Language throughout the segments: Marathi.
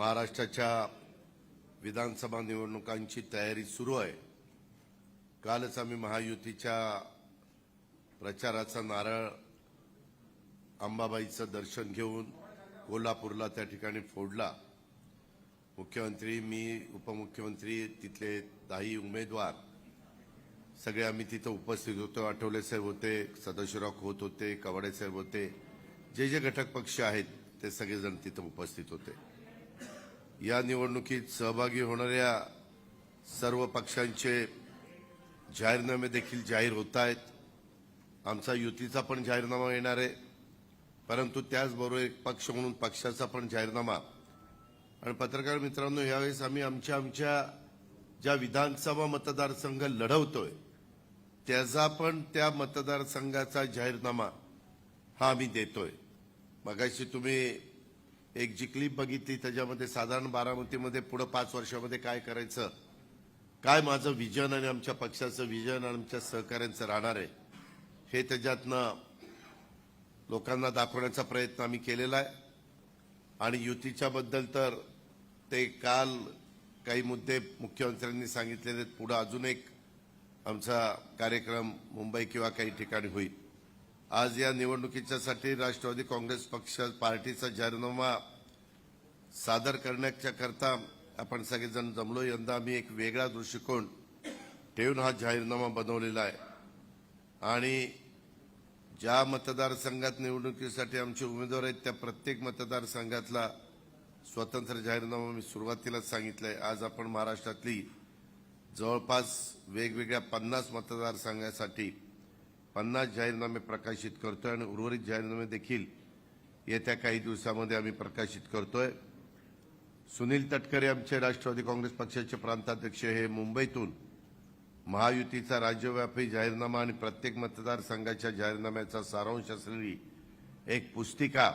महाराष्ट्राच्या विधानसभा निवडणुकांची तयारी सुरू आहे। कालच आम्ही महायुतीच्या प्रचाराचा नारळ अंबाबाईचं दर्शन घेऊन कोल्हापूरला त्या ठिकाणी फोडला। मुख्यमंत्री, मी, उपमुख्यमंत्री, तिथले 10 उमेदवार सगळे आम्ही तिथे उपस्थित होतो। आठवले साहेब होते, सदाशिवराव खोत होते, कवाडे साहेब होते, जे घटक पक्ष आहेत ते सगळेजण तिथे उपस्थित होते। या निवडणुकीत सहभागी होणाऱ्या सर्व पक्षांचे जाहीरनामे देखील जाहीर होत आहेत। आमचा युतीचा पण जाहीरनामा येणार आहे, परंतु त्याचबरोबर एक पक्ष म्हणून पक्षाचा पण जाहीरनामा। आणि पत्रकार मित्रांनो, यावेळेस आम्ही आमच्या ज्या विधानसभा मतदारसंघ लढवतोय त्याचा पण त्या मतदारसंघाचा जाहीरनामा हा आम्ही देतोय। मगाशी तुम्ही एक जी क्लिप बघितली, त्याच्यामध्ये साधारण बारामतीमध्ये पुढे 5 वर्षामध्ये काय करायचं, काय माझं विजन आणि आमच्या पक्षाचं विजन आणि आमच्या सहकार्यांचं राहणार आहे, हे त्याच्यातनं लोकांना दाखवण्याचा प्रयत्न आम्ही केलेला आहे। आणि युतीच्या बद्दल तर ते काल काही मुद्दे मुख्यमंत्र्यांनी सांगितलेले, पुढे अजून एक आमचा कार्यक्रम मुंबई किंवा काही ठिकाणी होईल। आज या निवडणुकीच्यासाठी राष्ट्रवादी काँग्रेस पक्ष पार्टीचा जाहीरनामा सादर करण्याच्या करता आपण सगळेजण जमलो। यंदा आम्ही एक वेगळा दृष्टिकोन ठेवून हा जाहीरनामा बनवलेला आहे। आणि ज्या मतदारसंघात निवडणुकीसाठी आमचे उमेदवार आहेत त्या प्रत्येक मतदारसंघातला स्वतंत्र जाहीरनामा मी सुरुवातीलाच सांगितलंय। आज आपण महाराष्ट्रातली जवळपास वेगवेगळ्या 50 मतदारसंघासाठी 50 जाहीरनामे प्रकाशित करतोय आणि उर्वरित जाहीरनामे देखील येत्या काही दिवसांमध्ये आम्ही प्रकाशित करतोय। सुनील तटकरे आमचे राष्ट्रवादी काँग्रेस पक्षाचे प्रांताध्यक्ष हे मुंबईतून महायुतीचा राज्यव्यापी जाहीरनामा आणि प्रत्येक मतदारसंघाच्या जाहीरनाम्याचा सारांश असलेली एक पुस्तिका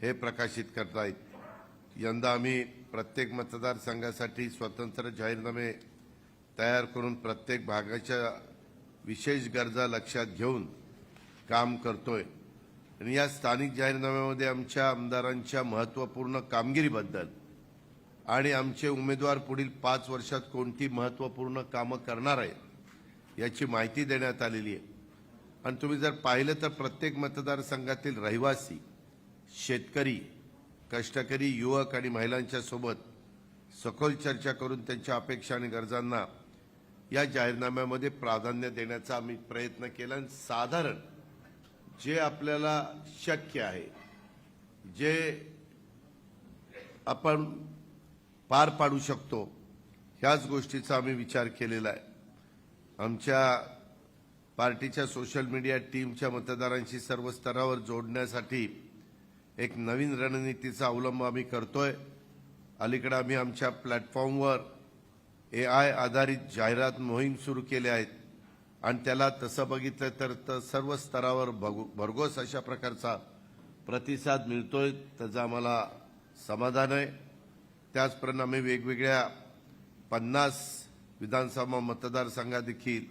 हे प्रकाशित करतायत। यंदा आम्ही प्रत्येक मतदारसंघासाठी स्वतंत्र जाहीरनामे तयार करून प्रत्येक भागाच्या विशेष गरजा लक्षात घेऊन काम करतोय। आणि या स्थानिक जाहीरनाम्यामध्ये आमच्या आमदारांच्या महत्त्वपूर्ण कामगिरीबद्दल आणि आमचे उमेदवार पुढील 5 वर्षात कोणती महत्त्वपूर्ण कामं करणार आहेत याची माहिती देण्यात आलेली आहे। आणि तुम्ही जर पाहिलं तर प्रत्येक मतदारसंघातील रहिवासी, शेतकरी, कष्टकरी, युवक आणि महिलांच्या सोबत सखोल चर्चा करून त्यांच्या अपेक्षा आणि गरजांना या जाहीरनाम्यामध्ये प्राधान्य देण्याचा आम्ही प्रयत्न केला। आणि साधारण जे आपल्याला शक्य आहे, जे आपण पार पाडू शकतो, ह्याच गोष्टीचा आम्ही विचार केलेला आहे। आमच्या पार्टीच्या सोशल मीडिया टीमच्या मतदारांशी सर्व स्तरावर जोडण्यासाठी एक नवीन रणनीतीचा अवलंब आम्ही करतोय। अलीकडे आम्ही आमच्या प्लॅटफॉर्मवर AI आधारित जाहिरात मोहीम सुरू केली आहेत आणि त्याला तसं बघितलं तर सर्व स्तरावर भरघोस अशा प्रकारचा प्रतिसाद मिळतोय, त्याचा आम्हाला समाधान आहे। त्याचप्रमाणे वेगवेगळ्या 50 विधानसभा मतदारसंघात देखील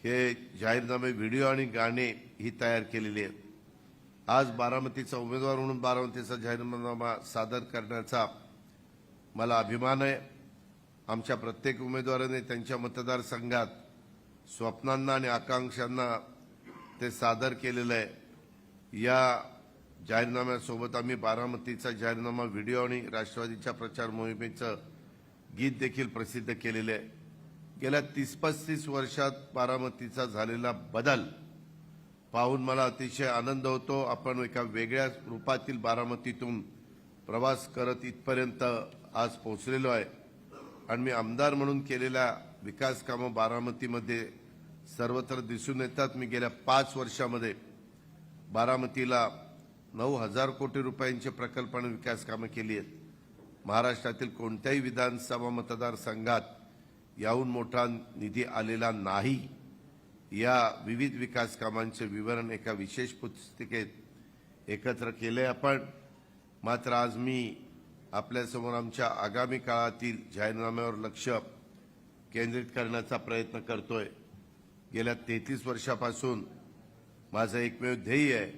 हे जाहीरनामे, व्हिडिओ आणि गाणे ही तयार केलेली आहेत। आज बारामतीचा उमेदवार म्हणून बारामतीचा जाहीरनामा सादर करण्याचा मला अभिमान आहे। आमच्या प्रत्येक उमेदवाराने त्यांच्या मतदारसंघात स्वप्नांना आणि आकांक्षांना ते सादर केलेलं आहे। या जाहीरनाम्यासोबत आम्ही बारामतीचा जाहीरनामा, व्हिडिओ आणि राष्ट्रवादीच्या प्रचार मोहिमेचं गीत देखील प्रसिद्ध केलेले आहे। गेल्या 30-35 वर्षात बारामतीचा झालेला बदल पाहून मला अतिशय आनंद होतो। आपण एका वेगळ्या रूपातील बारामतीतून प्रवास करत इथपर्यंत आज पोहोचलेलो आहे। आणि मी आमदार म्हणून केलेल्या विकास कामं बारामतीमध्ये सर्वत्र दिसून येतात। मी गेल्या 5 वर्षामध्ये बारामतीला 9,000 कोटी रुपयांचे प्रकल्प आणि विकास कामं केली आहेत। महाराष्ट्रातील कोणत्याही विधानसभा मतदारसंघात याहून मोठा निधी आलेला नाही। या विविध विकास कामांचे विवरण एका विशेष पुस्तिकेत एकत्र केले आपण। मात्र आज मी आपल्यासमोर आमच्या आगामी काळातील जाहीरनाम्यावर लक्ष केंद्रित करण्याचा प्रयत्न करतोय। गेल्या 33 वर्षापासून माझं एकमेव ध्येय आहे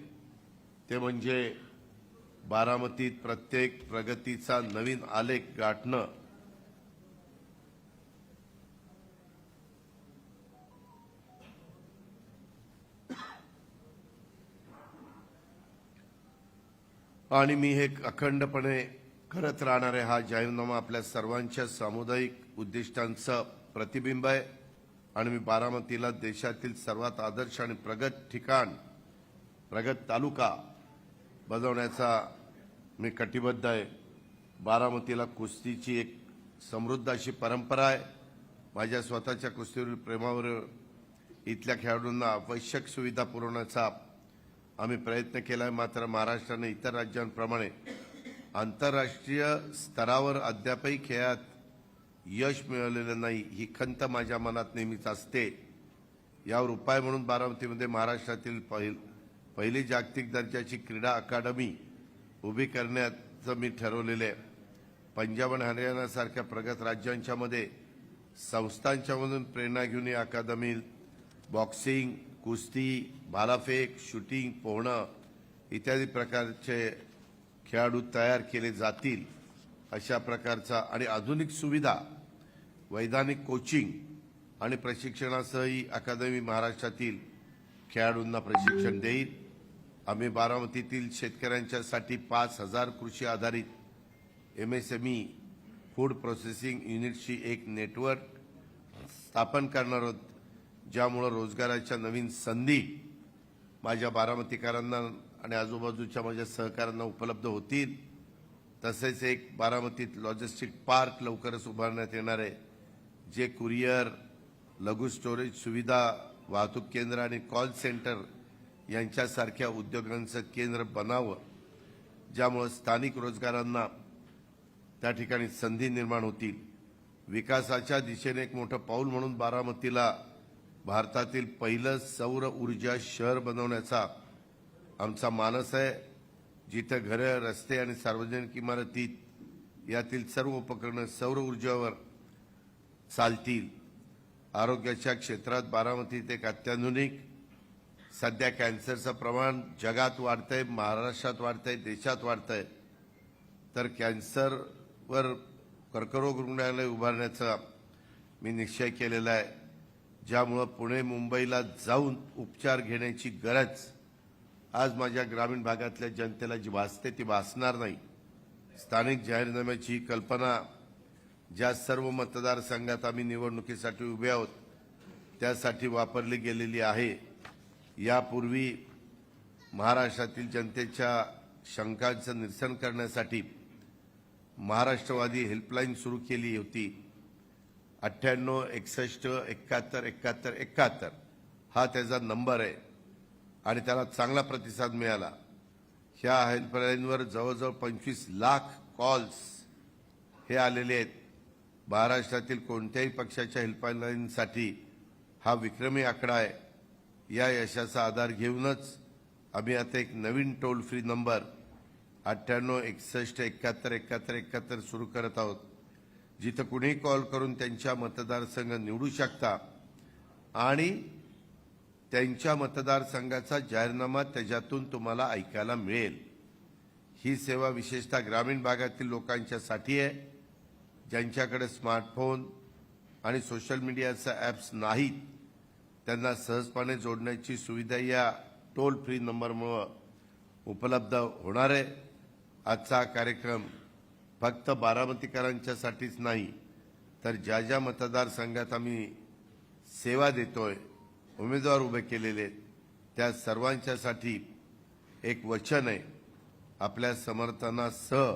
ते म्हणजे बारामतीत प्रत्येक प्रगतीचा नवीन आलेख गाठणं आणि मी हे अखंडपणे करत राहणारे हा जाहीरनामा आपल्या सर्वांच्या सामुदायिक उद्दिष्टांचं प्रतिबिंब आहे आणि मी बारामतीला देशातील सर्वात आदर्श आणि प्रगत ठिकाण, प्रगत तालुका बनवण्याचा मी कटिबद्ध आहे। बारामतीला कुस्तीची एक समृद्ध अशी परंपरा आहे। माझ्या स्वतःच्या कुस्तीवरील प्रेमावर इथल्या खेळाडूंना आवश्यक सुविधा पुरवण्याचा आम्ही प्रयत्न केला आहे। मात्र महाराष्ट्राने इतर राज्यांप्रमाणे आंतरराष्ट्रीय स्तरावर अद्यापही खेळात यश मिळवलेलं नाही, ही खंत माझ्या मनात नेहमीच असते। यावर उपाय म्हणून बारामतीमध्ये महाराष्ट्रातील पहिली जागतिक दर्जाची क्रीडा अकादमी उभी करण्याचं मी ठरवलेले आहे। पंजाब आणि हरियाणासारख्या प्रगत राज्यांच्या मध्ये संस्थांच्यामधून प्रेरणा घेऊन ही अकादमी बॉक्सिंग, कुस्ती, भालाफेक, शूटिंग, पोहणं इत्यादी प्रकारचे खेळाडू तयार केले जातील अशा प्रकारचा आणि आधुनिक सुविधा, वैधानिक कोचिंग आणि प्रशिक्षणासह ही अकादमी महाराष्ट्रातील खेळाडूंना प्रशिक्षण देईल। आम्ही बारामतीतील शेतकऱ्यांच्यासाठी 5,000 कृषी आधारित MSME फूड प्रोसेसिंग युनिटची एक नेटवर्क स्थापन करणार आहोत, ज्यामुळे रोजगाराच्या नवीन संधी माझ्या बारामतीकरांना आणि आजूबाजूच्या माझ्या सहकाऱ्यांना उपलब्ध होतील। तसेच एक बारामतीत लॉजिस्टिक पार्क लवकरच उभारण्यात येणार आहे, जे कुरिअर, लघु स्टोरेज सुविधा, वाहतूक केंद्र आणि कॉल सेंटर यांच्यासारख्या उद्योगांचं केंद्र बनावं, ज्यामुळे स्थानिक रोजगारांना त्या ठिकाणी संधी निर्माण होतील। विकासाच्या दिशेने एक मोठं पाऊल म्हणून बारामतीला भारतातील पहिलं सौर ऊर्जा शहर बनवण्याचा आमचा मानस आहे, जिथे घरे, रस्ते आणि सार्वजनिक इमारतीत यातील सर्व उपकरणं सौर ऊर्जेवर चालतील। आरोग्याच्या क्षेत्रात बारामतीत एक अत्याधुनिक, सध्या कॅन्सरचं प्रमाण जगात वाढतंय, महाराष्ट्रात वाढतंय, देशात वाढतंय, तर कॅन्सरवर कर्करोग रुग्णालय उभारण्याचा मी निश्चय केलेला आहे, ज्यामुळे पुणे मुंबईला जाऊन उपचार घेण्याची गरज आज माझ्या ग्रामीण भागातल्या जनतेला जी भासते ती भासणार नाही। स्थानिक जाहीरनाम्याची कल्पना ज्या सर्व मतदारसंघात आम्ही निवडणुकीसाठी उभे आहोत त्यासाठी वापरली गेलेली आहे। यापूर्वी महाराष्ट्रातील जनतेच्या शंकांचं निरसन करण्यासाठी महाराष्ट्रवादी हेल्पलाईन सुरू केली होती। 98 61 71 71 71 हा त्याचा नंबर आहे आणि त्याला चांगला प्रतिसाद मिळाला। ह्या हेल्पलाईनवर जवळजवळ 25 लाख कॉल्स हे आलेले आहेत। महाराष्ट्रातील कोणत्याही पक्षाच्या हेल्पलाईनसाठी हा विक्रमी आकडा आहे। या यशाचा आधार घेऊनच आम्ही आता एक नवीन टोल फ्री नंबर 98 61 71 71 71 सुरू करत आहोत, जिथे कुणीही कॉल करून त्यांच्या मतदारसंघ निवडू शकता आणि त्यांच्या मतदारसंघाचा जाहीरनामा त्याच्यातून तुम्हाला ऐकायला मिळेल। ही सेवा विशेषतः ग्रामीण भागातील लोकांच्यासाठी आहे, ज्यांच्याकडे स्मार्टफोन आणि सोशल मीडियाचा ॲप्स नाहीत। त्यांना सहजपणे जोडण्याची सुविधा या टोल फ्री नंबरमुळे उपलब्ध होणार आहे। आजचा कार्यक्रम फक्त बारामतीकरांच्यासाठीच नाही, तर ज्या ज्या मतदारसंघात आम्ही सेवा देतोय, उमेदवार उभे केलेले त्या सर्वांच्यासाठी एक वचन आहे। आपल्या समर्थनासह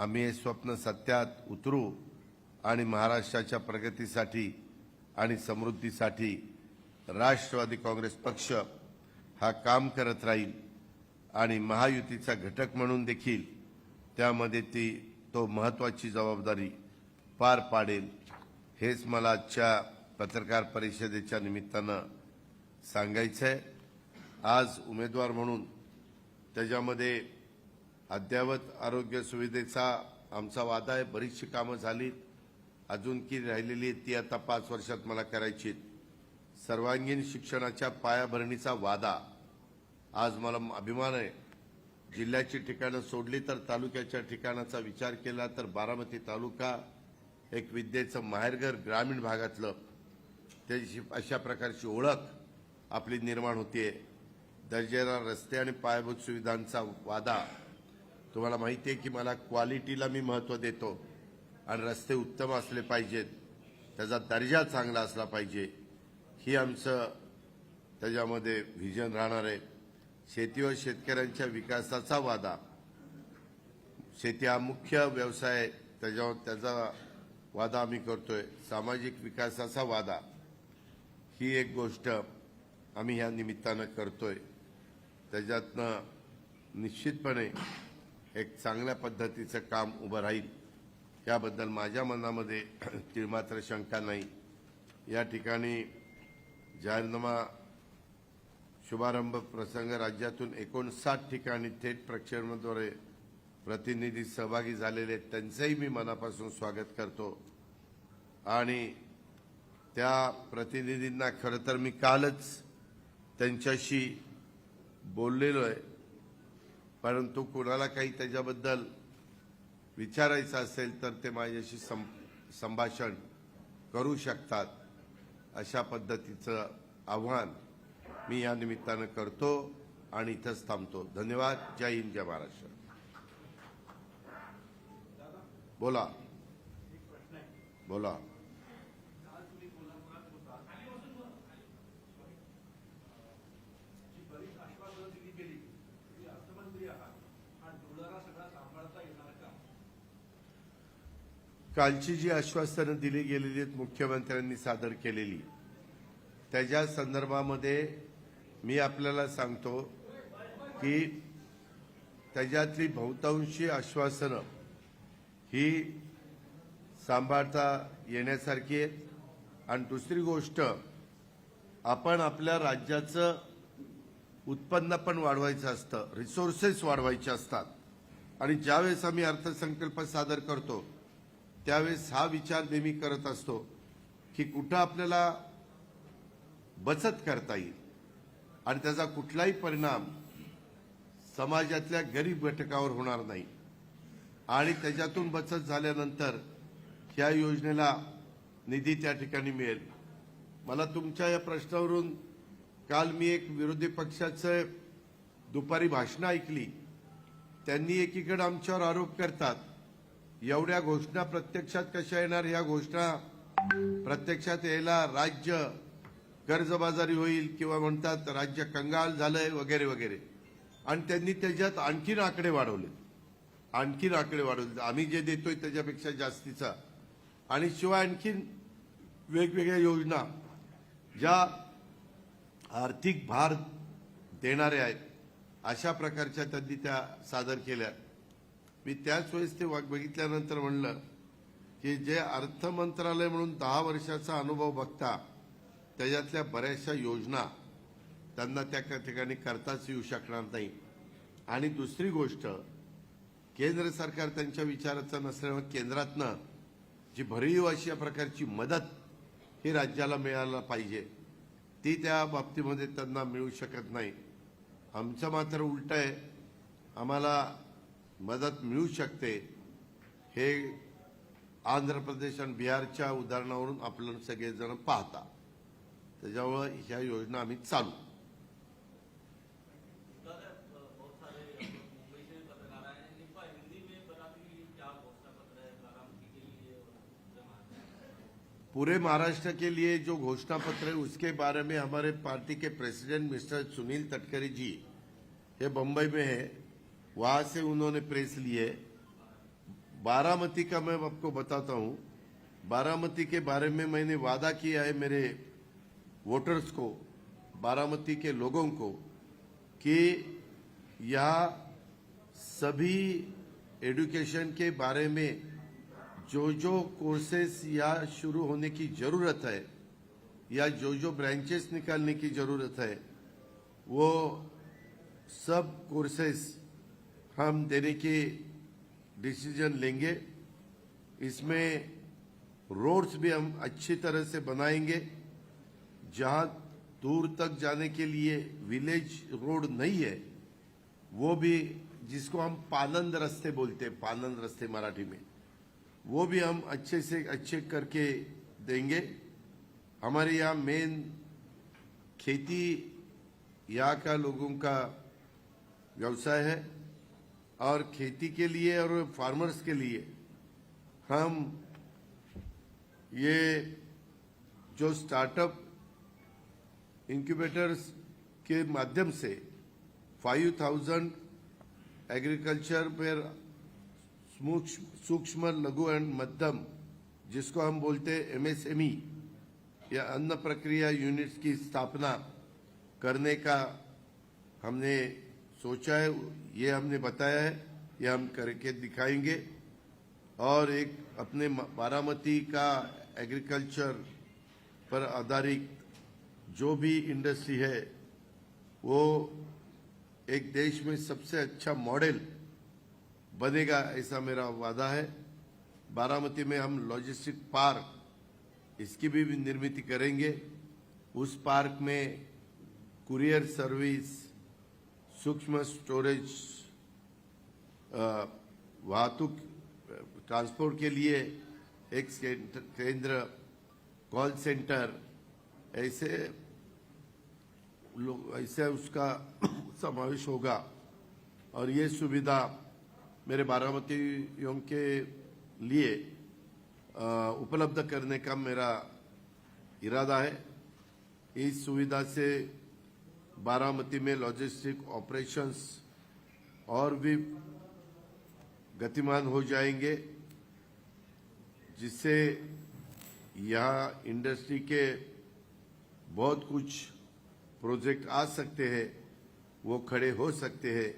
आम्ही हे स्वप्न सत्यात उतरू आणि महाराष्ट्राच्या प्रगतीसाठी आणि समृद्धीसाठी राष्ट्रवादी काँग्रेस पक्ष हा काम करत राहील आणि महायुतीचा घटक म्हणून देखील त्यामध्ये तो महत्त्वाची जबाबदारी पार पाडेल। हेच मला आजच्या पत्रकार परिषदेच्या निमित्तानं सांगायचं आहे। आज उमेदवार म्हणून त्याच्यामध्ये अद्ययावत आरोग्य सुविधेचा आमचा वादा आहे। बरीचशी कामं झाली, अजून की राहिलेली ती आता 5 वर्षात मला करायची। सर्वांगीण शिक्षणाच्या पायाभरणीचा वादा, आज मला अभिमान आहे जिल्ह्याची ठिकाणं सोडली तर तालुक्याच्या ठिकाणाचा विचार केला तर बारामती तालुका एक विद्येचं माहेरघर ग्रामीण भागातलं त्याची अशा प्रकारची ओळख आपली निर्माण होतीये। दर्जेदार रस्ते आणि पायाभूत सुविधांचा वादा, तुम्हाला माहिती आहे की मला क्वालिटीला मी महत्त्व देतो आणि रस्ते उत्तम असले पाहिजेत, त्याचा दर्जा चांगला असला पाहिजे, ही आमचं त्याच्यामध्ये व्हिजन राहणार आहे। शेती व शेतकऱ्यांच्या विकासाचा वादा, शेती हा मुख्य व्यवसाय आहे, त्याचा वादा आम्ही करतोय। सामाजिक विकासाचा वादा ही एक गोष्ट आम्ही या निमित्तानं करतोय, त्याच्यातनं निश्चितपणे एक चांगल्या पद्धतीचं काम उभं राहील याबद्दल माझ्या मनामध्ये तिळमात्र शंका नाही। या ठिकाणी जाहीरनामा शुभारंभ प्रसंग राज्यातून 59 ठिकाणी थेट प्रक्षेपणाद्वारे प्रतिनिधी सहभागी झालेले त्यांचंही मी मनापासून स्वागत करतो आणि त्या प्रतिनिधींना खरं तर मी कालच त्यांच्याशी बोललेलो आहे, परंतु कोणाला काही त्याच्याबद्दल विचारायचं असेल तर ते माझ्याशी संभाषण करू शकतात, अशा पद्धतीचं आव्हान मी या निमित्तानं करतो आणि इथंच थांबतो। धन्यवाद। जय हिंद, जय महाराष्ट्र। बोला बोला। कालची जी आश्वासनं दिली गेलेली आहेत मुख्यमंत्र्यांनी सादर केलेली, त्याच्या संदर्भामध्ये मी आपल्याला सांगतो की त्याच्यातली बहुतांशी आश्वासनं ही सांभाळता येण्यासारखी आहेत। आणि दुसरी गोष्ट, आपण आपल्या राज्याचं उत्पन्न पण वाढवायचं असतं, रिसोर्सेस वाढवायचे असतात आणि ज्यावेळेस आम्ही अर्थसंकल्प सादर करतो त्यावेळेस हा विचार नेहमी करत असतो की कुठं आपल्याला बचत करता येईल आणि त्याचा कुठलाही परिणाम समाजातल्या गरीब घटकावर होणार नाही आणि त्याच्यातून बचत झाल्यानंतर ह्या योजनेला निधी त्या ठिकाणी मिळेल। मला तुमच्या या प्रश्नावरून काल मी एक विरोधी पक्षाचं दुपारी भाषण ऐकली, त्यांनी एकीकडे आमच्यावर आरोप करतात एवढ्या घोषणा प्रत्यक्षात कशा येणार, ह्या घोषणा प्रत्यक्षात यायला राज्य कर्जबाजारी होईल किंवा म्हणतात राज्य कंगाल झालंय वगैरे वगैरे, आणि त्यांनी त्याच्यात आणखीन आकडे वाढवले। आम्ही जे देतोय त्याच्यापेक्षा जास्तीचा, आणि शिवाय आणखीन वेगवेगळ्या योजना ज्या आर्थिक भार देणाऱ्या आहेत अशा प्रकारच्या त्यांनी त्या सादर केल्या। मी त्याच वेळेस ते बघितल्यानंतर म्हणलं की जे अर्थ मंत्रालय म्हणून 10 वर्षाचा अनुभव बघता त्याच्यातल्या बऱ्याचशा योजना त्यांना त्या ठिकाणी करताच येऊ शकणार नाही। आणि दुसरी गोष्ट, केंद्र सरकार त्यांच्या विचाराचं नसल्यामुळे केंद्रातनं जी भरीव अशा प्रकारची मदत ही राज्याला मिळायला पाहिजे ती त्या बाबतीमध्ये त्यांना मिळू शकत नाही। आमचं मात्र उलट आहे, आम्हाला मदत मिळू शकते। हे आंध्र प्रदेश आणि बिहारच्या उदाहरणावरून आपल्याला सगळेजण पाहता, त्याच्यामुळे ह्या योजना आम्ही चालू। पूरे महाराष्ट्र के लिए जो घोषणा पत्र है उसके बारे में हमारे पार्टी के प्रेसिडेंट मिस्टर सुनील तटकरे जी ये बंबई में है, वहां से उन्होंने प्रेस ली है। बारामती का मैं आपको बताता हूं, बारामती के बारे में मैंने वादा किया है मेरे वोटर्स को, बारामती के लोगों को, कि यहाँ सभी एजुकेशन के बारे में जो कोर्सेस यहाँ शुरू होने की जरूरत है या जो ब्रांचेस निकालने की जरूरत है वो सब कोर्सेस हम देने के डिसीजन लेंगे। इसमें रोड्स भी हम अच्छी तरह से बनाएंगे। जहां दूर तक जाने के लिए विलेज रोड नहीं है वो भी, जिसको हम पानंद रस्ते बोलते हैं, पानंद रस्ते मराठी में, वो भी हम अच्छे से अच्छे करके देंगे। हमारे यहाँ मेन खेती यहाँ का लोगों का व्यवसाय है, और खेती के लिए और फार्मर्स के लिए हम ये जो स्टार्टअप इंक्यूबेटर्स के माध्यम से 5000 एग्रीकल्चर पर सूक्ष्म लघु एंड मध्यम, जिसको हम बोलते हैं एमएसएमई या अन्न प्रक्रिया यूनिट्स की स्थापना करने का हमने सोचा है। ये हमने बताया है, ये हम करके दिखाएंगे। और एक अपने बारामती का एग्रीकल्चर पर आधारित जो भी इंडस्ट्री है, वो एक देश में सबसे अच्छा मॉडल बनेगा, ऐसा मेरा वादा है। बारामती में हम लॉजिस्टिक पार्क इसकी भी निर्मित करेंगे। उस पार्क में कुरियर सर्विस, सूक्ष्म स्टोरेज, वाहतुक ट्रांसपोर्ट के लिए एक केंद्र, कॉल सेंटर, ऐसे उसका समावेश होगा। और ये सुविधा मेरे बारामतीयों के लिए उपलब्ध करने का मेरा इरादा है। इस सुविधा से बारामती में लॉजिस्टिक ऑपरेशंस और भी गतिमान हो जाएंगे, जिससे यहाँ इंडस्ट्री के बहुत कुछ प्रोजेक्ट आ सकते हैं, वो खड़े हो सकते हैं।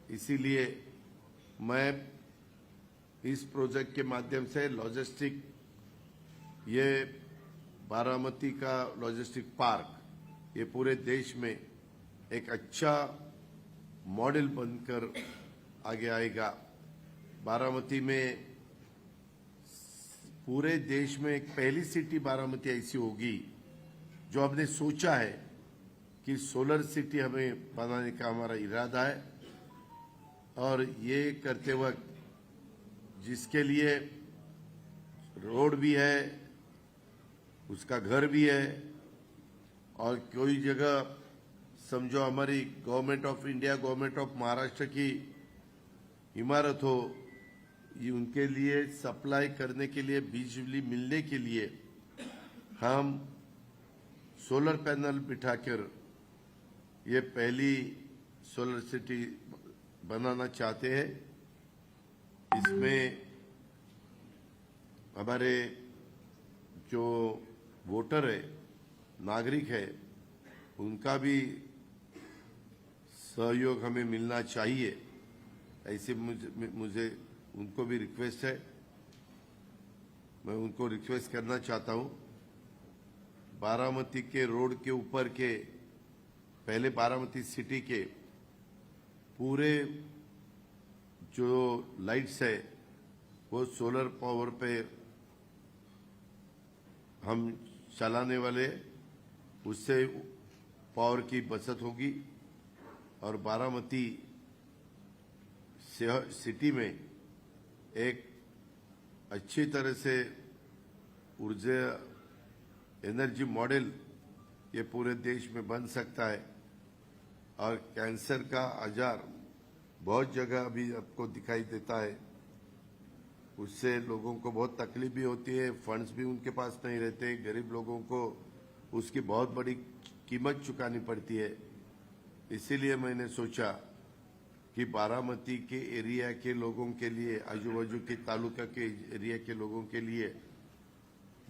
इसीलिए मैं इस प्रोजेक्ट के माध्यम से लॉजिस्टिक, ये बारामती का लॉजिस्टिक पार्क, ये पूरे देश में एक अच्छा मॉडल बनकर आगे आएगा। बारामती में पूरे देश में एक पहली सिटी बारामती ऐसी होगी जो हमने सोचा है कि सोलर सिटी हमें बनाने का हमारा इरादा है। और ये करते वक्त जिसके लिए रोड भी है, उसका घर भी है, और कोई जगह समझो हमारी government of India, government of Maharashtra की इमारत हो, ये उनके लिए सप्लाई करने के लिए, बिजली मिलने के लिए हम सोलर पैनल बिठाकर ये पहली सोलर सिटी बनाना चाहते हैं। इसमें हमारे जो वोटर है, नागरिक है, उनका भी सहयोग हमें मिलना चाहिए। ऐसे मुझे उनको भी रिक्वेस्ट है, मैं उनको रिक्वेस्ट करना चाहता हूं। बारामती के रोड के ऊपर के, पहले बारामती सिटी के पूरे जो लाइट्स है वो सोलर पावर पे हम चलाने वाले, उससे पावर की बचत होगी। और बारामती सिटी में एक अच्छी तरह से ऊर्जा एनर्जी मॉडल ये पूरे देश में बन सकता है। और कैंसर का आजार बहुत जगह अभी आपको दिखाई देता है, उससे लोगों को बहुत तकलीफ भी होती है, फंड्स भी उनके पास नहीं रहते, गरीब लोगों को उसकी बहुत बड़ी कीमत चुकानी पड़ती है। इसीलिए मैंने सोचा कि बारामती के एरिया के लोगों के लिए, आजू बाजू के तालुका के एरिया के लोगों के लिए,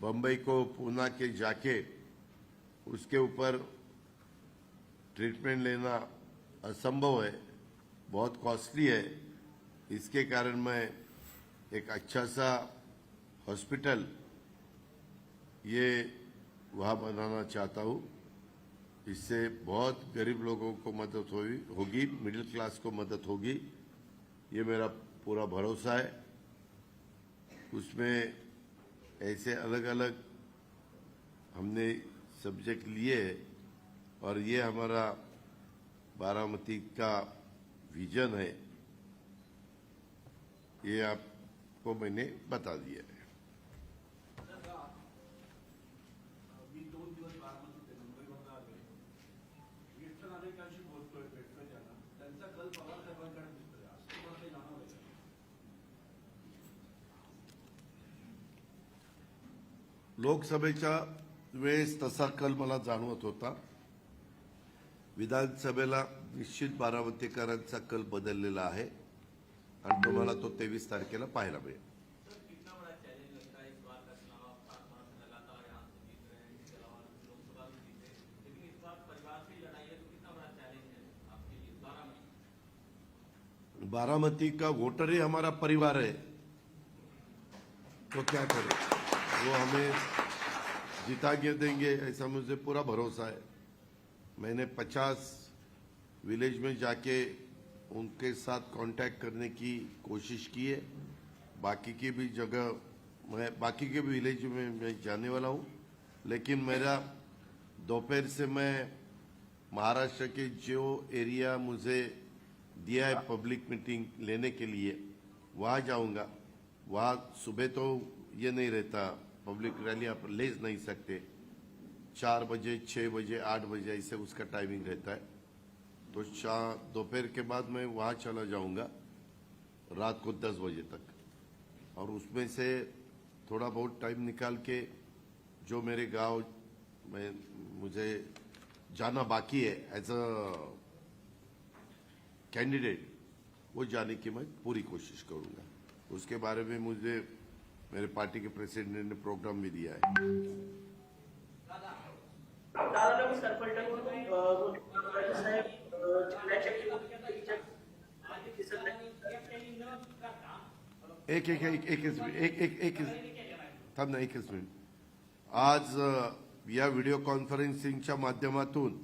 बम्बई को पूना के जाके उसके ऊपर ट्रीटमेंट लेना असंभव है, बहुत कॉस्टली है। इसके कारण मैं एक अच्छा सा हॉस्पिटल ये वहाँ बनाना चाहता हूँ। इससे बहुत गरीब लोगों को मदद होगी, मिडिल क्लास को मदद होगी, ये मेरा पूरा भरोसा है। उसमें ऐसे अलग अलग हमने सब्जेक्ट लिए हैं, और ये हमारा बारामती का विजन है ये आपको मैंने बता दिया है। लोकसभेच्या वेळेस तसा कल मला जाणवत होता। विधानसभेला निश्चित बारामतीकरांचा कल बदललेला आहे आणि तुम्हाला तो 23 तारखेला पाहायला मिळेल। बारामती का वोटर ही हमारा परिवार है, तो क्या करें, वो हमें जिता के देंगे ऐसा मुझे पूरा भरोसा है। मैंने 50 विलेज में जाके उनके साथ कांटेक्ट करने की कोशिश की है। बाकी की भी जगह बाकी के भी विलेज में मैं जाने वाला हूँ, लेकिन मेरा दोपहर से मैं महाराष्ट्र के जो एरिया मुझे दिया है पब्लिक मीटिंग लेने के लिए वहाँ जाऊँगा। वहाँ सुबह तो ये नहीं रहता, पब्लिक रैली आप ले नहीं सकते, 4 बजे 6 बजे 8 बजे ऐसे उसका टाइमिंग रहता है। तो दोपहर के बाद मैं वहाँ चला जाऊँगा रात को 10 बजे तक, और उसमें से थोड़ा बहुत टाइम निकाल के जो मेरे गांव में मुझे जाना बाकी है एज अ कैंडिडेट, वो जाने की मैं पूरी कोशिश करूँगा। उसके बारे में मुझे मेरे पार्टी के प्रेसिडेंट ने प्रोग्राम भी दिया है। एक मिनिट। आज या व्हिडिओ कॉन्फरन्सिंगच्या माध्यमातून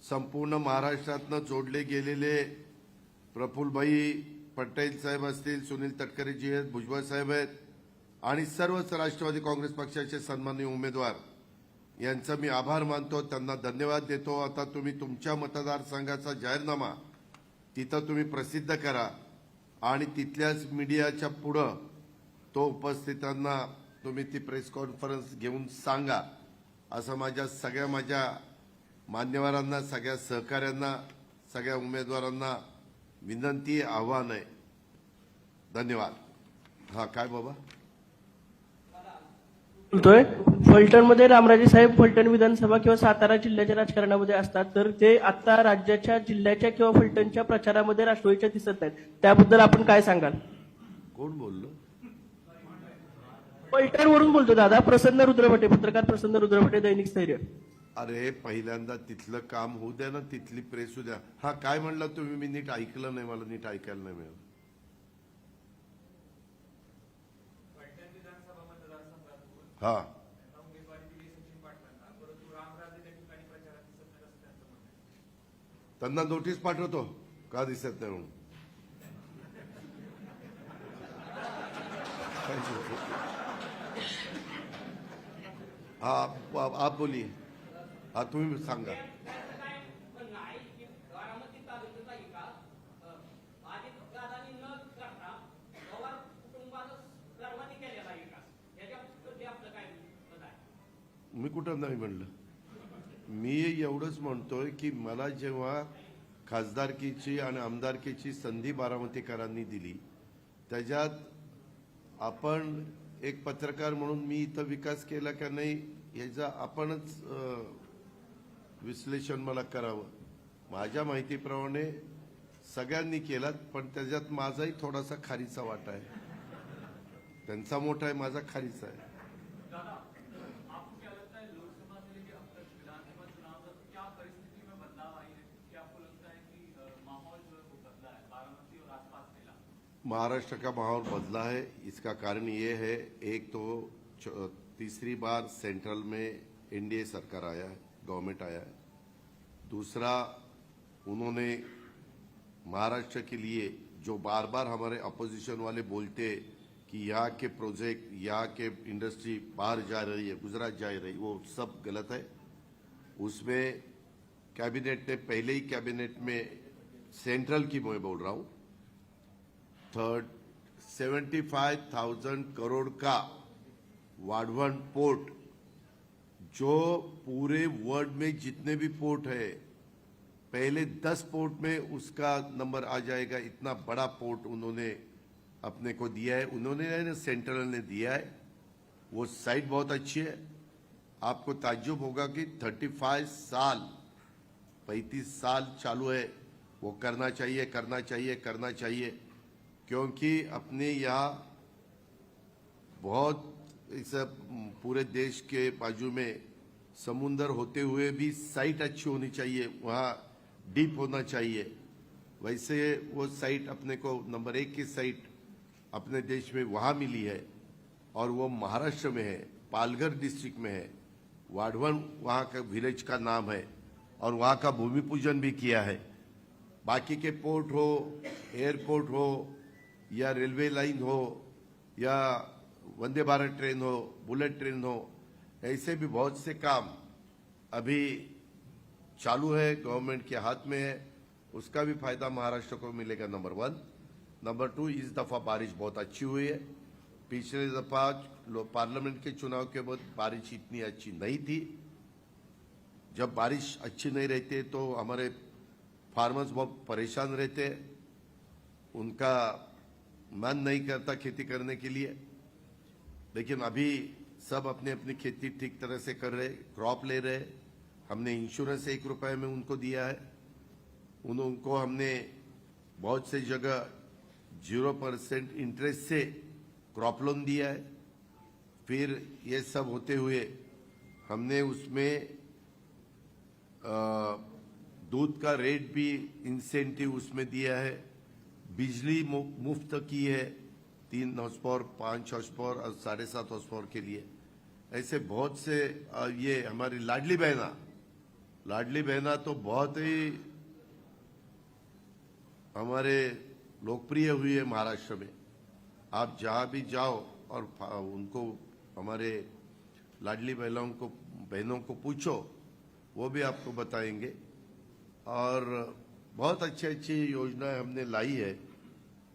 संपूर्ण महाराष्ट्रातनं जोडले गेलेले प्रफुल्लभाई पटेल साहेब असतील, सुनील तटकरे जी आहेत, भुजबळ साहेब आहेत आणि सर्वच राष्ट्रवादी काँग्रेस पक्षाचे सन्माननीय उमेदवार यांचा मी आभार मानतो, त्यांना धन्यवाद देतो। आता तुम्ही तुमच्या मतदारसंघाचा जाहीरनामा तिथं तुम्ही प्रसिद्ध करा आणि तिथल्याच मीडियाच्या पुढे तो उपस्थितांना तुम्ही ती प्रेस कॉन्फरन्स घेऊन सांगा, असं माझ्या मान्यवरांना, सगळ्या सहकाऱ्यांना, सगळ्या उमेदवारांना विनंती आव्हान आहे। धन्यवाद। हा काय बाबा बोलतोय, फलटणमध्ये रामराजे साहेब फलटण विधानसभा किंवा सातारा जिल्ह्याच्या राजकारणामध्ये असतात, तर ते आता राज्याच्या जिल्ह्याच्या किंवा फलटणच्या प्रचारामध्ये राष्ट्रवादीच्या दिसत नाहीत, त्याबद्दल आपण काय सांगाल? कोण बोललो? फलटणवरून बोलतो दादा, प्रसन्न रुद्रभटे, पत्रकार प्रसन्न रुद्रभटे, दैनिक स्थैर्य। अरे पहिल्यांदा तिथलं काम होऊ द्या ना, तिथली प्रेस होऊ द्या। हा काय म्हणला तुम्ही? मी नीट ऐकलं नाही, मला नीट ऐकायला नाही मिळालं। हा त्यांना नोटीस पाठवतो का दिसत नाही म्हणून? हा आप बोलिए। हा तुम्ही सांगा। मी कुठं नाही म्हणलं, मी एवढंच म्हणतोय की मला जेव्हा खासदारकीची आणि आमदारकीची संधी बारामतीकरांनी दिली, त्याच्यात आपण एक पत्रकार म्हणून मी इथं विकास केला का नाही याचा आपणच विश्लेषण मला करावं। माझ्या माहितीप्रमाणे सगळ्यांनी केला, पण त्याच्यात माझाही थोडासा खारीचा वाटा आहे। त्यांचा मोठा आहे, माझा खारीचा आहे। महाराष्ट्र का माहौल बदला है, इसका कारण ये है, एक तो तीसरी बार सेंट्रल में एनडीए सरकार आया है, गवर्नमेंट आया है। दूसरा, उन्होंने महाराष्ट्र के लिए जो बार बार हमारे अपोजिशन वाले बोलते कि यहाँ के प्रोजेक्ट, यहाँ के इंडस्ट्री बाहर जा रही है, गुजरात जा रही, वो सब गलत है। उसमें कैबिनेट ने पहले ही कैबिनेट में सेंट्रल की मैं बोल रहा हूं, 75,000 करोड़ का वाढवण पोर्ट, जो पूरे वर्ल्ड में जितने भी पोर्ट है पहले 10 पोर्ट में उसका नंबर आ जाएगा। इतना बड़ा पोर्ट उन्होंने अपने को दिया है, उन्होंने सेंट्रल ने दिया है। वो साइट बहुत अच्छी है। आपको ताज्जुब होगा कि 35 साल 35 साल चालू है। वो करना चाहिए, करना चाहिए, करना चाहिए, क्योंकि अपने यहाँ बहुत इस पूरे देश के बाजू में समुंदर होते हुए भी साइट अच्छी होनी चाहिए, वहाँ डीप होना चाहिए। वैसे वो साइट अपने को नंबर 1 की साइट अपने देश में वहाँ मिली है, और वो महाराष्ट्र में है, पालघर डिस्ट्रिक्ट में है। वाढवण वहाँ का विलेज का नाम है, और वहाँ का भूमि पूजन भी किया है। बाकी के पोर्ट हो, एयरपोर्ट हो, या रेलवे लाइन हो, या वंदे भारत ट्रेन हो, बुलेट ट्रेन हो, ऐसे भी बहुत से काम अभी चालू है, गवर्नमेंट के हाथ में है। उसका भी फायदा महाराष्ट्र को मिलेगा, नंबर 1। नंबर 2, इस दफा बारिश बहुत अच्छी हुई है। पिछले दफा पार्लियामेंट के चुनाव के बाद बारिश इतनी अच्छी नहीं थी। जब बारिश अच्छी नहीं रहती तो हमारे फार्मर्स बहुत परेशान रहते, उनका मन नहीं करता खेती करने के लिए। लेकिन अभी सब अपने अपनी खेती ठीक तरह से कर रहे, क्रॉप ले रहे। हमने इंश्योरेंस 1 रुपए में उनको दिया है। उनको हमने बहुत से जगह 0% इंटरेस्ट से क्रॉप लोन दिया है। फिर ये सब होते हुए हमने उसमें दूध का रेट भी इंसेंटिव उसमें दिया है। बिजली मुफ्त की है, 3 हाउस पावर, 5 हाउस पावर और 7.5 हाउस पावर के लिए। ऐसे बहुत से ये हमारी लाडली बहना तो बहुत ही हमारे लोकप्रिय हुई है महाराष्ट्र में। आप जहां भी जाओ और उनको, हमारे लाडली बहनों को पूछो, वो भी आपको बताएंगे। और बहुत अच्छी योजनाएं हमने लाई है,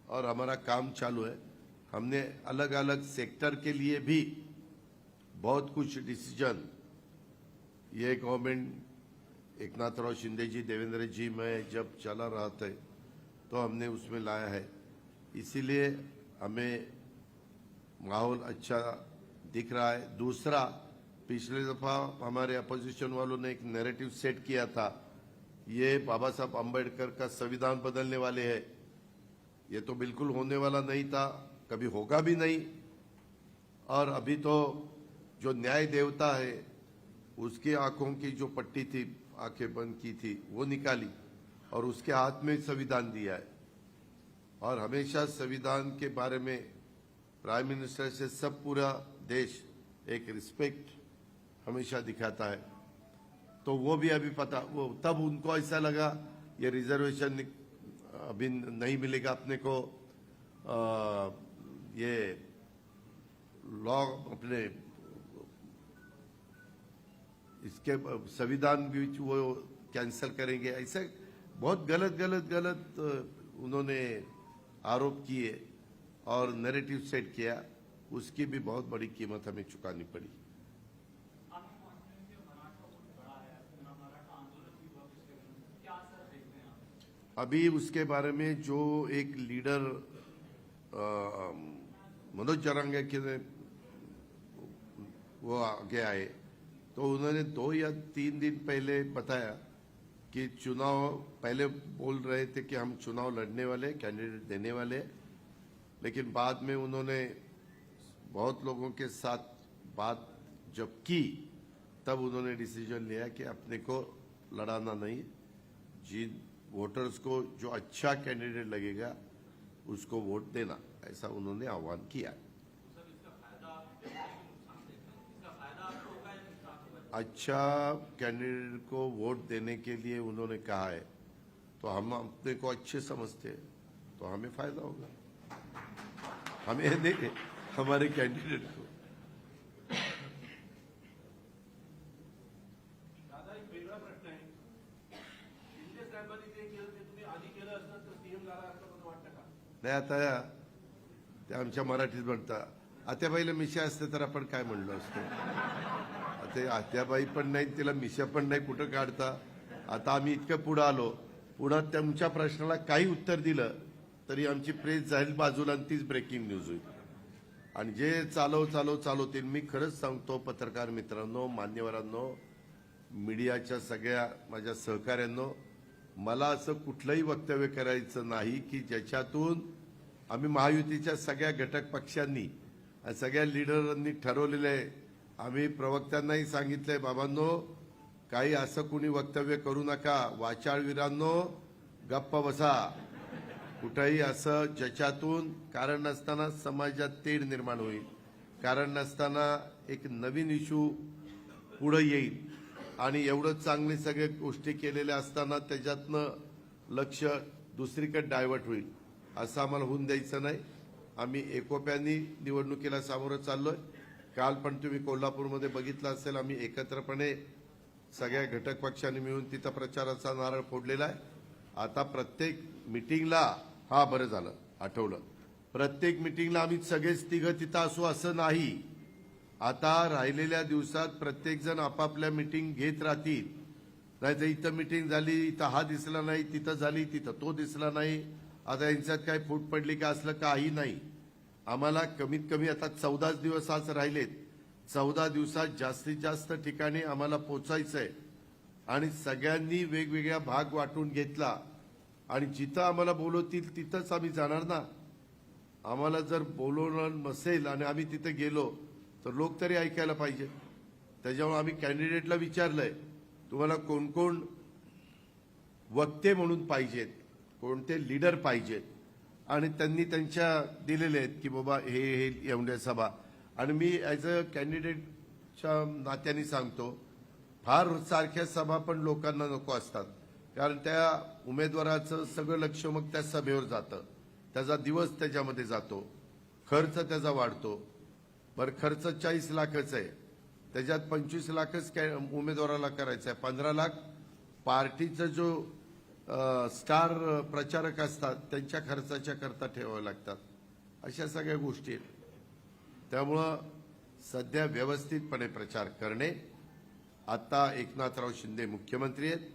और हमारा काम चालू है। हमने अलग अलग सेक्टर के लिए भी बहुत कुछ डिसीजन, ये गवर्नमेंट एकनाथराव शिंदे जी, देवेंद्र जी में जब चला रहा था तो हमने उसमें लाया है। इसीलिए हमें माहौल अच्छा दिख रहा है। दूसरा, पिछले दफा हमारे अपोजिशन वालों ने एक नैरेटिव सेट किया था, ये बाबा साहब अम्बेडकर का संविधान बदलने वाले हैं। ये तो बिल्कुल होने वाला नहीं था, कभी होगा भी नहीं। और अभी तो जो न्याय देवता है उसकी आंखों की जो पट्टी थी, आंखें बंद की थी, वो निकाली और उसके हाथ में संविधान दिया है। और हमेशा संविधान के बारे में प्राइम मिनिस्टर से सब पूरा देश एक रिस्पेक्ट हमेशा दिखाता है। तो वो भी अभी पता, वो तब उनको ऐसा लगा ये रिजर्वेशन अभी नहीं मिलेगा अपने को, ये लॉ अपने इसके संविधान भी वो कैंसिल करेंगे। ऐसे बहुत गलत उन्होंने आरोप किए और नैरेटिव सेट किया। उसकी भी बहुत बड़ी कीमत हमें चुकानी पड़ी। अभी उसके बारे में जो एक लीडर मनोज जरांगे के वो आगे आए, तो उन्होंने 2 या 3 दिन पहले बताया कि चुनाव, पहले बोल रहे थे कि हम चुनाव लड़ने वाले, कैंडिडेट देने वाले, लेकिन बाद में उन्होंने बहुत लोगों के साथ बात जब की तब उन्होंने डिसीजन लिया कि अपने को लड़ाना नहीं, जिन वोटर्स को जो अच्छा कैंडिडेट लगेगा उसको वोट देना, ऐसा उन्होंने आह्वान किया। अच्छा कैंडिडेट को वोट देने के लिए उन्होंने कहा है, तो हम अपने को अच्छे समझते हैं तो हमें फायदा होगा, हमें नहीं, हमारे कैंडिडेट को। दादा एक वेगळा प्रश्न आहे. शिंदे साहेबांनी जे केलं ते तुम्ही नाही आता ते आमच्या मराठीत म्हणतात आत्याबाईला मिशा असते तर आपण काय म्हणलो असतो. आता आत्याबाई पण नाही तिला मिशा पण नाही कुठं काढता. आता आम्ही इतकं पुढे आलो पुन्हा तुमच्या प्रश्नाला काही उत्तर दिलं तरी आमची प्रेस जाईल बाजूला आणि तीच ब्रेकिंग न्यूज होईल. आणि जे चालवतील मी खरंच सांगतो पत्रकार मित्रांनो, मान्यवरांनो, मीडियाच्या सगळ्या माझ्या सहकाऱ्यांनो, मला असं कुठलंही वक्तव्य करायचं नाही की ज्याच्यातून आम्ही महायुतीच्या सगळ्या घटक पक्षांनी आणि सगळ्या लिडरांनी ठरवलेलं आहे. आम्ही प्रवक्त्यांनाही सांगितलंय बाबांनो काही असं कुणी वक्तव्य करू नका, वाचाळवीरांनो गप्प बसा. कुठंही असं ज्याच्यातून कारण नसताना समाजात तेढ निर्माण होईल, कारण नसताना एक नवीन इश्यू पुढे येईल आणि एवढं चांगले सगळे गोष्टी केलेल्या असताना त्याच्यातनं लक्ष दुसरीकडे डायव्हर्ट होईल असं आम्हाला होऊन द्यायचं नाही. आम्ही एकोप्याने निवडणुकीला सामोरं चाललोय. काल पण तुम्ही कोल्हापूरमध्ये बघितलं असेल आम्ही एकत्रपणे सगळ्या घटक पक्षांनी मिळून तिथं प्रचाराचा नारळ फोडलेला आहे. आता प्रत्येक मिटिंगला बरं झालं आठवलं, प्रत्येक मिटिंगला आम्ही सगळेच तिघं तिथं असू असं नाही. आता राहिलेल्या दिवसात प्रत्येक जण आपापल्या मिटिंग घेत राहतील. नाही तर इथं मिटिंग झाली, इथं हा दिसला नाही, तिथं झाली, तिथं तो दिसला नाही. आता यांच्यात काय फूट पडली का असलं काही नाही. आम्हाला कमीत कमी आता 14 दिवस आज राहिलेत. 14 दिवसात जास्तीत जास्त ठिकाणी आम्हाला पोचायचंय आणि सगळ्यांनी वेगवेगळ्या भाग वाटून घेतला आणि जिथं आम्हाला बोलवतील तिथंच आम्ही जाणार ना. आम्हाला जर बोलवलं नसेल आणि आम्ही तिथे गेलो तर लोक तरी ऐकायला पाहिजे. त्याच्यामुळे आम्ही कॅन्डिडेटला विचारलंय तुम्हाला कोण कोण वक्ते म्हणून पाहिजेत, कोणते लीडर पाहिजेत आणि त्यांनी त्यांच्या दिलेले आहेत की बाबा हे एवढ्या सभा. आणि मी ॲज अ कॅन्डिडेटच्या नात्याने सांगतो फार सारख्या सभा पण लोकांना नको असतात, कारण त्या उमेदवाराचं सगळं लक्ष मग त्या सभेवर जातं, त्याचा दिवस त्याच्यामध्ये जातो, खर्च त्याचा वाढतो. बरं खर्च 40 लाखच आहे, त्याच्यात 25 लाखच उमेदवाराला करायचा आहे, 15 लाख पार्टीचा जो स्टार प्रचारक असतात त्यांच्या खर्चाच्या करता ठेवावे लागतात. अशा सगळ्या गोष्टी आहेत. त्यामुळं सध्या व्यवस्थितपणे प्रचार करणे. आता एकनाथराव शिंदे मुख्यमंत्री आहेत,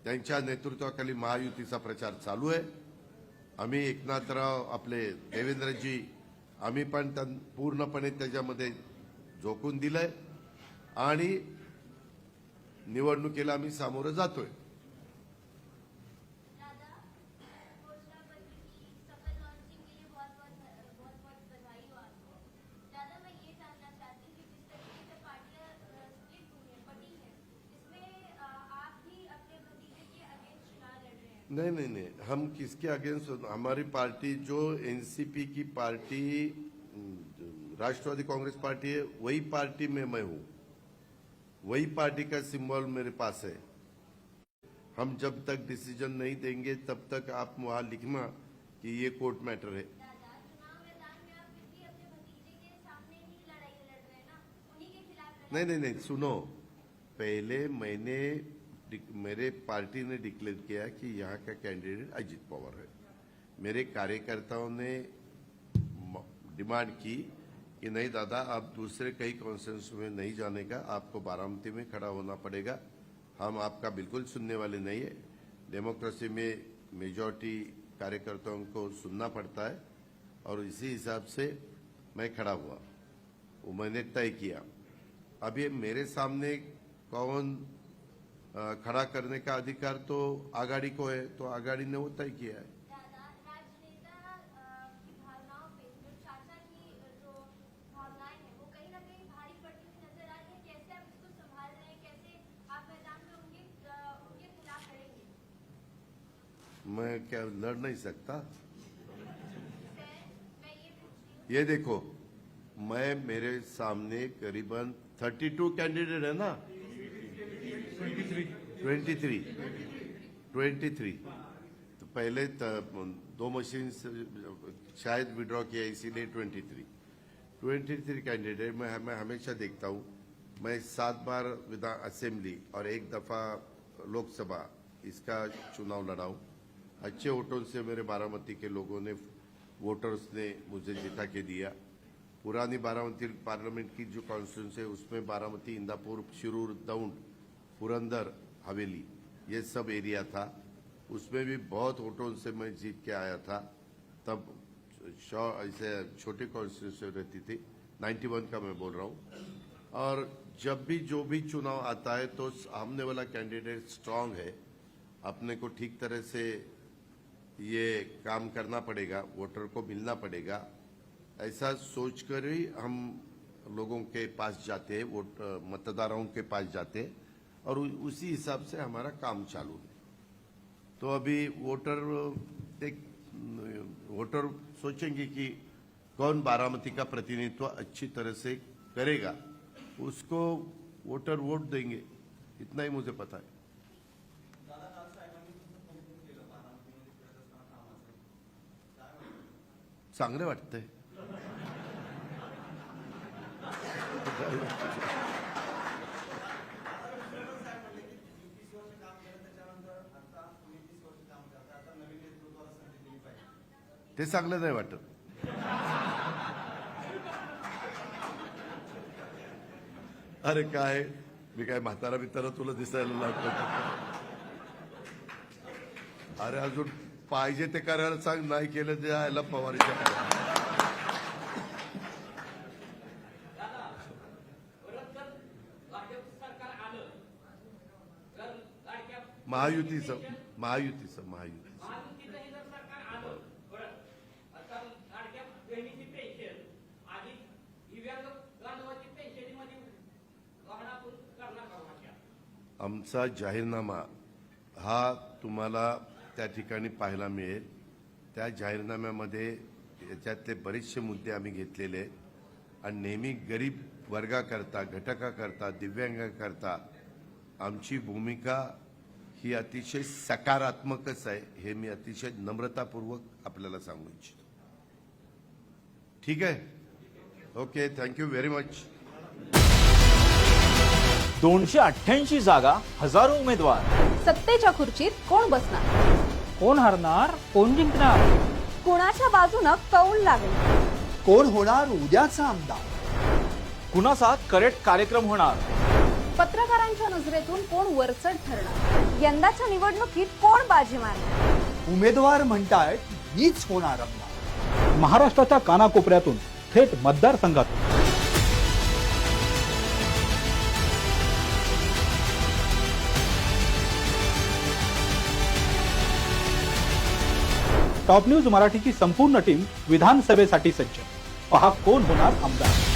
त्यांच्या नेतृत्वाखाली महायुतीचा प्रचार चालू आहे. आम्ही एकनाथराव आपले देवेंद्रजी आम्ही पण पूर्णपणे त्याच्यामध्ये झोकून दिलंय आणि निवडणुकीला आम्ही सामोरं जातोय. नहीं, हम किसके अगेंस्ट, हमारी पार्टी जो एनसीपी की पार्टी राष्ट्रवादी कांग्रेस पार्टी है वही पार्टी में मैं हूं, वही पार्टी का सिंबल मेरे पास है. हम जब तक डिसीजन नहीं देंगे तब तक आप वहां लिखना कि ये कोर्ट मैटर है. नहीं, सुनो, पहले मेरे पार्टी ने डिक्लेयर किया कि यहाँ का कैंडिडेट अजित पवार है. मेरे कार्यकर्ताओं ने डिमांड की कि नहीं दादा आप दूसरे कई कॉन्स्टिट्यूंसी में नहीं जाने का, आपको बारामती में खड़ा होना पड़ेगा. हम आपका बिल्कुल सुनने वाले नहीं है. डेमोक्रेसी में मेजॉरिटी कार्यकर्ताओं को सुनना पड़ता है और इसी हिसाब से मैं खड़ा हुआ, वो मैंने तय किया. अब ये मेरे सामने कौन खड़ा करने का अधिकार तो आघाड़ी को है, तो आघाड़ी ने वो तय किया है. मैं क्या लड़ नहीं सकता? ये देखो, मैं मेरे सामने करीबन 32 कैंडिडेट है ना, 23. तो पहले दो मशीन शायद विड्रॉ किया इसीलिए 23 कैंडिडेट. मैं हमेशा देखता हूँ. मैं 7 बार विधान असेंबली और 1 दफा लोकसभा इसका चुनाव लड़ा हूँ. अच्छे वोटों से मेरे बारामती के लोगों ने, वोटर्स ने मुझे जिता के दिया। पुरानी बारामती पार्लियामेंट की जो कॉन्स्टिट्यूंसी है उसमें बारामती, इंदापुर, शिरूर, दौंड, पुरंदर, हवेली ये सब एरिया था, उसमें भी बहुत वोटों से मैं जीत के आया था। तब ऐसे छोटी कॉन्स्टिट्यूंसी रहती थी, 91 का मैं बोल रहा हूँ। और जब भी जो भी चुनाव आता है तो सामने वाला कैंडिडेट स्ट्रांग है, अपने को ठीक तरह से ये काम करना पड़ेगा, वोटर को मिलना पड़ेगा, ऐसा सोचकर ही हम लोगों के पास जाते हैं, वोट मतदाताओं के पास जाते हैं और उसी हिसाब से हमारा काम चालू है। तो अभी वोटर सोचेंगे कि कौन बारामती का प्रतिनिधित्व अच्छी तरह से करेगा, उसको वोटर वोट देंगे, इतना ही मुझे पता है। चांगले वाटतंय। ते चांगलं नाही वाटत। अरे काय, मी काय म्हातारा बितारा तुला दिसायला लागतो? अरे अजून पाहिजे ते करायला सांग, नाही केलं ते यायला पवारीच्या। महायुतीचं महायुतीचं महायुती आमचा जाहीरनामा हा तुम्हाला त्या ठिकाणी पाहायला मिळेल। त्या जाहीरनाम्यामध्ये याच्यातले बरेचसे मुद्दे आम्ही घेतलेले आहेत आणि नेहमी गरीब वर्गाकरता, घटकाकरता, दिव्यांगाकरता आमची भूमिका ही अतिशय सकारात्मकच आहे, हे मी अतिशय नम्रतापूर्वक आपल्याला सांगू इच्छितो। ठीक आहे, ओके, थँक्यू व्हेरी मच। 288 जागा, हजारो उमेदवार, सत्तेच्या खुर्चीत कोण बसणार, कोण हरणार, कोण जिंकणार, कुणाच्या बाजूनं कौल लागणार, कोण होणार उद्याचा आमदार, कुणाचा करेक्ट कार्यक्रम होणार, पत्रकारांच्या नजरेतून कोण वरचढ ठरणार, यंदाच्या निवडणुकीत कोण बाजी मारणार, उमेदवार म्हणतायत मीच होणार आमदार। महाराष्ट्राच्या कानाकोपऱ्यातून थेट मतदारसंघातून टॉप न्यूज मराठीची संपूर्ण टीम विधानसभेसाठी सज्ज। पहा कोण होणार आमदार।